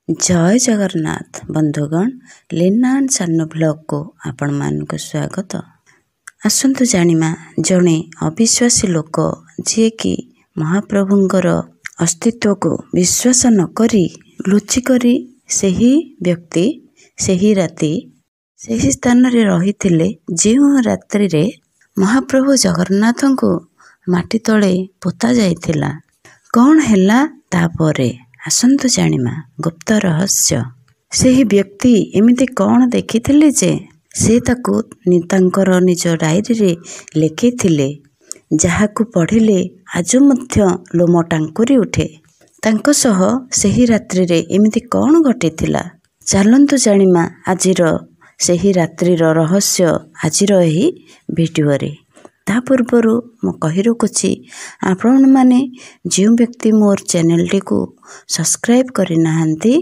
जय जगन्नाथ बंधुगण लीना एंड सानू ब्लॉग को आपण मानक स्वागत। आसंतु जानिमा जड़े अविश्वासी लोक जी कि महाप्रभुंकर अस्तित्व को विश्वास न करी लुचिकरी सही व्यक्ति सही राति सही स्थान रे रहिथिले जो रात्रि रे महाप्रभु जगन्नाथ को माटी तले पोता जाइथिला। कौन हैला तापरे आसंतु जानिमा गुप्त रहस्य। सही व्यक्ति एमिति कौन देखिथिले जे से ताकू तांकर निज डायरी रे लिखिथिले, जहाकू पढ़िले आज मध्य लोम टांकुरी उठे। तांको सह सही रात्रि रे एमिति कौन घटिथिला, चलंतु जानिमा आजिर सही रात्रिर रहस्य आजिर एही भिडियो रे। ता पूर्वर मु कहि रखुछि आपण माने जो व्यक्ति मोर चैनल टी को सब्सक्राइब करि नाहंती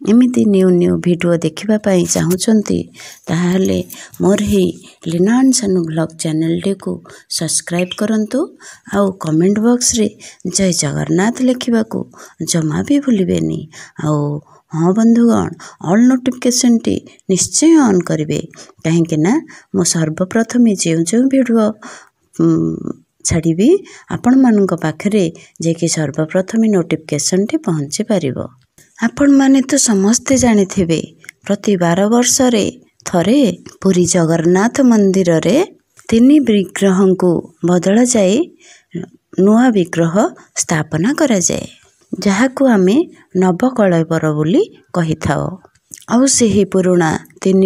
एमिति न्यू न्यू वीडियो देखिबा पई चाहुचंती ताहाले मोर ही लीना एंड सानू ब्लॉग चैनल टी को सब्सक्राइब करंतु। आउ कमेंट बॉक्स रे जय जगन्नाथ लिखिबा को जमा भी भूलिबेनी। आउ हाँ बंधुगण ऑल नोटिफिकेशन टी निश्चय ऑन करिवे, कहीं ना मो सर्वप्रथमे जो जो वीडियो छाड़बी आपण मानक पाखरे जे कि सर्वप्रथमे नोटिफिकेशन टी पहुँची पारिबो। आपण माने तो समस्ते जानिथिबे प्रति 12 वर्ष रे थरे पुरी जगन्नाथ मंदिर रे 3 विग्रह को बदला जाए नुआ विग्रह स्थापना करा जाए, जहाकू आमे नवकलेवर बोली कहि थाओ। आउ सेही पुराना 3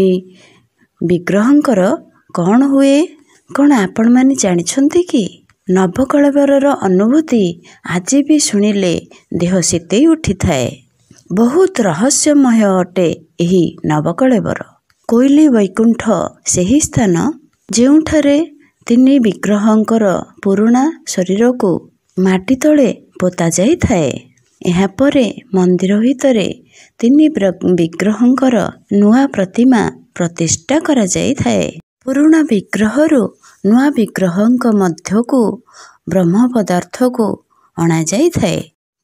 विग्रहंकर कौन हुए कौन आपण माने जानिछंती कि? नवकलेवर अनुभूति आज भी शुणिले देह शीतई उठी थाए। बहुत रहस्यमय अटे एही नवकलेवर। कोइली वैकुंठ सेही स्थान जेउठारे 3 विग्रहंकर पुराना शरीर को माटी तले पोता जाई थाए। एहा परे मंदिर भितरे 3 विग्रहंकर नुआ प्रतिमा प्रतिष्ठा करा जाई थाए। पुराना विग्रहरु नुआ विग्रहंक मध्य को ब्रह्म पदार्थ को अणा जाई थाए।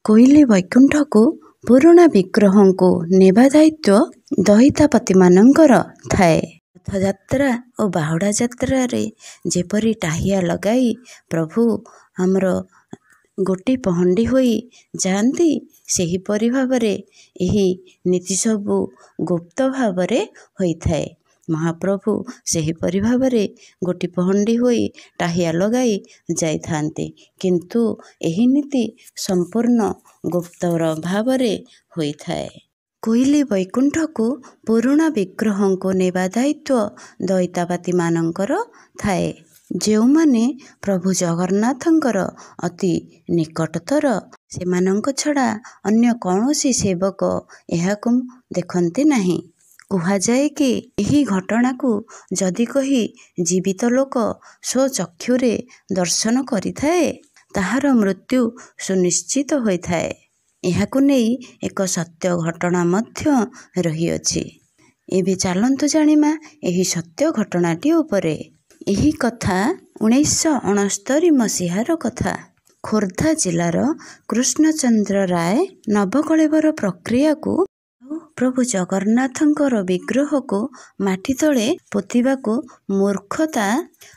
कोइली वैकुंठ को पुराना विग्रह को नेबा दायित्व दहितापति मानकर थाए। रथयात्रा और बाहुड़ा यात्रा रे जेपरी टाहिया लगाई प्रभु हमर गोटी पहंडी होई जानती सेही परि भावरे एही नीति सबु गुप्त भावरे होई थाए। महाप्रभु सेही परि भावरे गोटी पहंडी होई टाहिया लगाई जाई थांते, किंतु एही नीति संपूर्ण गुप्त भावरे होई थाए। कोइली वैकुंठ को पुराना विग्रह को नेबा दायित्व दैतापाती मानकर थाए, जो माने प्रभु जगन्नाथंकर अति निकटतर। सेमानंक छड़ा अन्य कौनसी सेवक एहाकु देखंती नहीं। कहा जाए कि यही घटना को जदि कही जीवित लोक स्व चक्षुरे दर्शन करिथाए ताहार मृत्यु सुनिश्चित होइथाए। एहाकु नेई एक सत्य घटना मध्य रहिअछि। एबे चलंतु जानिमा एही सत्य घटनाटी उपरे। एही कथा 1969 मसीहार कथा। खोर्धा जिलार कृष्णचंद्र राय नवकलेवर प्रक्रिया को प्रभु जगन्नाथंकर विग्रह को माटी तले पोतिबा को मूर्खता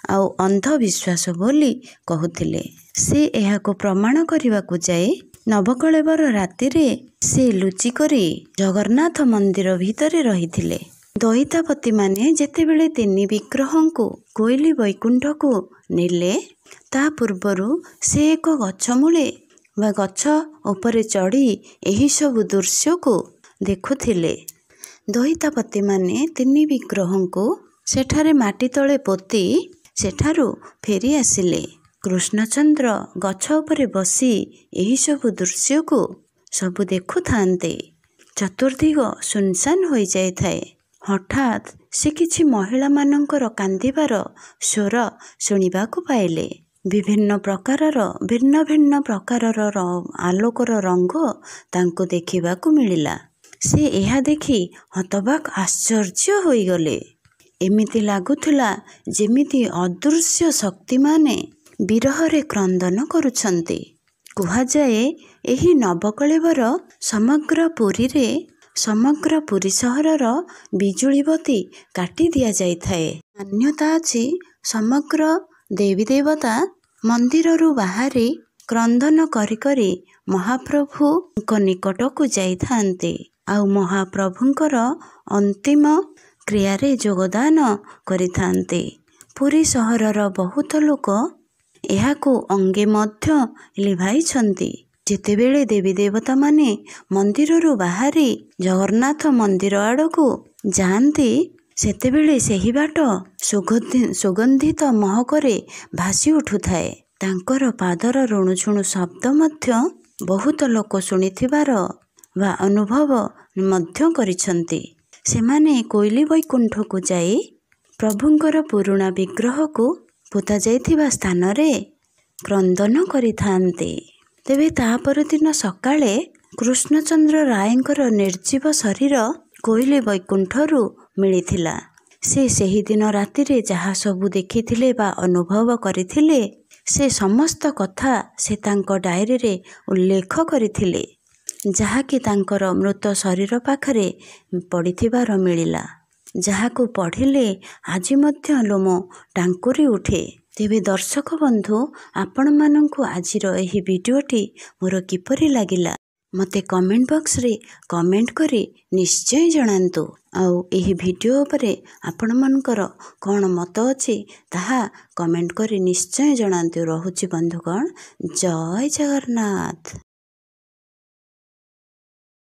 आउ अंधविश्वास बोली कहूथिले। से एहा को प्रमाण करने को जाए नवकलेवर राति रे से लुचि करी जगन्नाथ मंदिर भितरे रहिथिले। दहितापति माने जेतेबेले 3 विग्रह को कोइली वैकुंठ को नेले ता पूर्वरु से एक गछ मूले बा गछ उपरे चढ़ी एही सब दृश्य को देखुथिले। दहितापति माने 3 विग्रह को सेठारे माटी तले पोती सेठारु फेरी आसिले। कृष्णचंद्र गछ उपरे बसी एही सब दृश्य को सबु देखु थांते। चतुर्दिग सुनसान हो जाए थाए। हठात से किछि महिला मानकर कांदिबार स्वर सुनिबा को पाइले। विभिन्न प्रकारर भिन्न भिन्न प्रकारर आलोकर रंग तांको देखिबा को मिलिला। से एहा देखि हतबाक आश्चर्य होई गले। एमिति लागुथुला जेमिति अदृश्य शक्ति माने विरहरे क्रंदन करुछन्ति। कुहा जाए एही नवकलेवर समग्र पुरी रे ସମଗ୍ର ପୁରୀ ସହରର ବିଜୁଳିବତୀ କାଟି ଦିଆଯାଇଥାଏ। ମାନ୍ୟତା ଅଛି ସମଗ୍ର ଦେବୀ ଦେବତା ମନ୍ଦିରରୁ ବାହାରି କ୍ରନ୍ଦନ କରି କରି ମହାପ୍ରଭୁଙ୍କ ନିକଟକୁ ଯାଇଥାନ୍ତି ଆଉ ମହାପ୍ରଭୁଙ୍କର ଅନ୍ତିମ କ୍ରିୟାରେ ଯୋଗଦାନ କରିଥାନ୍ତି। ପୁରୀ ସହରର ବହୁତ ଲୋକ ଏହାକୁ ଅଙ୍ଗେ ମଧ୍ୟ ଲିଭାଇଛନ୍ତି। ଯେତେବେଳେ ଦେବୀ ଦେବତାମାନେ ମନ୍ଦିରରୁ ବାହାରି ଜଗନ୍ନାଥ ମନ୍ଦିର ଆଡ଼କୁ ଯାଆନ୍ତି ସେତେବେଳେ ସେହି ବାଟ ସୁଗନ୍ଧିତ ମହକରେ ଭାସି ଉଠୁଥାଏ। ତାଙ୍କର ପାଦର ରୁଣୁଝୁଣୁ ଶବ୍ଦ ମଧ୍ୟ ବହୁତ ଲୋକ ଶୁଣିଥିବାର ବା ଅନୁଭବ ମଧ୍ୟ କରିଛନ୍ତି। ସେମାନେ କୋଇଲି ବୈକୁଣ୍ଠକୁ ଯାଇ ପ୍ରଭୁଙ୍କର ପୁରୁଣା ବିଗ୍ରହକୁ ପୋତା ଯାଇଥିବା ସ୍ଥାନରେ କ୍ରନ୍ଦନ କରିଥାନ୍ତି। ତେବେ ତା ପରଦିନ ସକାଳେ କୃଷ୍ଣଚନ୍ଦ୍ର ରାୟଙ୍କର ନିର୍ଜୀବ ଶରୀର କୋଇଲି ବୈକୁଣ୍ଠରୁ ମିଳିଥିଲା। ସେ ସେହିଦିନ ରାତିରେ ଯାହା ସବୁ ଦେଖିଥିଲେ ବା ଅନୁଭବ କରିଥିଲେ ସେ ସମସ୍ତ କଥା ସେ ତାଙ୍କ ଡାଏରୀରେ ଉଲ୍ଲେଖ କରିଥିଲେ, ଯାହାକି ତାଙ୍କର ମୃତ ଶରୀର ପାଖରେ ପଡ଼ିଥିବାର ମିଳିଲା, ଯାହାକୁ ପଢ଼ିଲେ ଆଜି ମଧ୍ୟ ଲୋମ ଟାଙ୍କୁରି ଉଠେ। ତେବେ ଦର୍ଶକ ବନ୍ଧୁ, ଆପଣମାନଙ୍କୁ ଆଜିର ଏହି ଭିଡ଼ିଓଟି ମୋର କିପରି ଲାଗିଲା ମୋତେ କମେଣ୍ଟ ବକ୍ସରେ କମେଣ୍ଟ କରି ନିଶ୍ଚୟ ଜଣାନ୍ତୁ। ଆଉ ଏହି ଭିଡ଼ିଓ ଉପରେ ଆପଣମାନଙ୍କର କ'ଣ ମତ ଅଛି ତାହା କମେଣ୍ଟ କରି ନିଶ୍ଚୟ ଜଣାନ୍ତୁ। ରହୁଛି ବନ୍ଧୁଗଣ, ଜୟ ଜଗନ୍ନାଥ।